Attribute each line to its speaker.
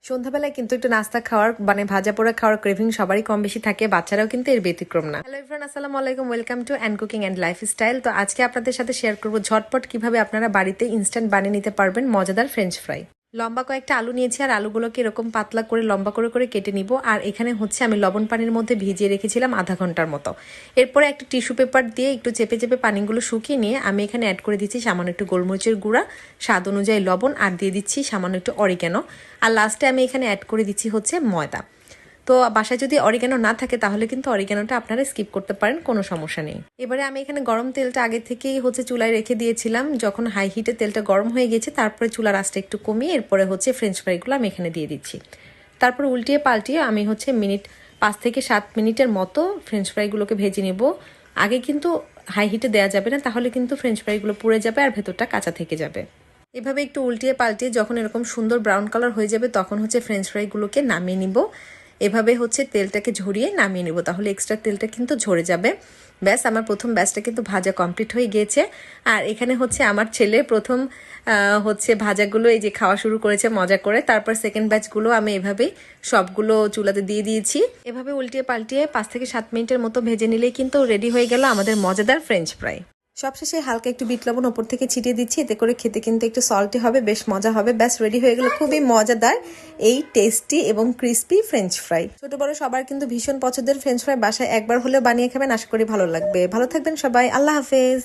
Speaker 1: সন্ধ্যাবেলায় কিন্তু একটু নাস্তা খাওয়ার মানে ভাজা পোড়া খাওয়ার ক্রেভিং সবারই কম বেশি থাকে, বাচ্চারাও কিন্তু এর ব্যতিক্রম না। হ্যালো এভরিওয়ান, আসসালামু আলাইকুম, welcome to and cooking and lifestyle. তো আজকে আপনাদের সাথে শেয়ার করব ঝটপট কিভাবে আপনারা বাড়িতে ইনস্ট্যান্ট বানিয়ে নিতে পারবেন মজাদার ফ্রেঞ্চ ফ্রাই। লম্বা কয়েকটা আলু নিয়েছি আর আলুগুলোকে এরকম পাতলা করে লম্বা করে করে কেটে নিব। আর এখানে হচ্ছে আমি লবণ পানির মধ্যে ভিজিয়ে রেখেছিলাম আধা ঘন্টার মতো। এরপরে একটা টিস্যু পেপার দিয়ে একটু চেপে চেপে পানিগুলো শুকিয়ে নিয়ে আমি এখানে অ্যাড করে দিচ্ছি সামান্য একটু গোলমরিচের গুঁড়া, স্বাদ অনুযায়ী লবণ, আর দিয়ে দিচ্ছি সামান্য একটু অরিগ্যানো। আর লাস্টে আমি এখানে অ্যাড করে দিচ্ছি হচ্ছে ময়দা। তো বাসায় যদি অরিগ্যানো না থাকে তাহলে কিন্তু অরিগ্যানোটা আপনারা স্কিপ করতে পারেন, কোনো সমস্যা নেই। এবারে আমি এখানে গরম তেলটা আগে থেকেই হচ্ছে চুলায় রেখে দিয়েছিলাম। যখন হাই হিটে তেলটা গরম হয়ে গেছে তারপরে চুলার আঁচটা একটু কমিয়ে এরপরে হচ্ছে ফ্রেঞ্চ ফ্রাইগুলো আমি এখানে দিয়ে দিচ্ছি। তারপর উল্টিয়ে পাল্টিয়ে আমি হচ্ছে 5 থেকে 7 মিনিটের মতো ফ্রেঞ্চ ফ্রাইগুলোকে ভেজে নেব। আগে কিন্তু হাই হিটে দেওয়া যাবে না, তাহলে কিন্তু ফ্রেঞ্চ ফ্রাইগুলো পুড়ে যাবে আর ভেতরটা কাঁচা থেকে যাবে। এভাবে একটু উল্টিয়ে পাল্টিয়ে যখন এরকম সুন্দর ব্রাউন কালার হয়ে যাবে তখন হচ্ছে ফ্রেঞ্চ ফ্রাইগুলোকে নামিয়ে নিব। এভাবে হচ্ছে তেলটাকে ঝরিয়ে নামিয়ে নেব, তাহলে এক্সট্রা তেলটা কিন্তু ঝরে যাবে। ব্যাস, আমার প্রথম ব্যাচটা কিন্তু ভাজা কমপ্লিট হয়ে গিয়েছে। আর এখানে হচ্ছে আমার ছেলে প্রথম হচ্ছে ভাজাগুলো এই যে খাওয়া শুরু করেছে মজা করে। তারপর সেকেন্ড ব্যাচগুলো আমি এভাবেই সবগুলো চুলাতে দিয়ে দিয়েছি। এভাবে উল্টিয়ে পাল্টিয়ে 5 থেকে 7 মিনিটের মতো ভেজে নিলেই কিন্তু রেডি হয়ে গেল আমাদের মজাদার ফ্রেঞ্চ ফ্রাই। সবশেষে হালকা একটু বিট লবণ ওপর থেকে ছিটিয়ে দিচ্ছি, এতে করে খেতে কিন্তু একটু সল্টি হবে, বেশ মজা হবে। ব্যাস, রেডি হয়ে গেল খুবই মজাদার এই টেস্টি এবং ক্রিস্পি ফ্রেঞ্চ ফ্রাই। ছোট বড় সবার কিন্তু ভীষণ পছন্দের ফ্রেঞ্চ ফ্রাই। বাসায় একবার হলেও বানিয়ে খাবেন, আশা করি ভালো লাগবে। ভালো থাকবেন সবাই, আল্লাহ হাফেজ।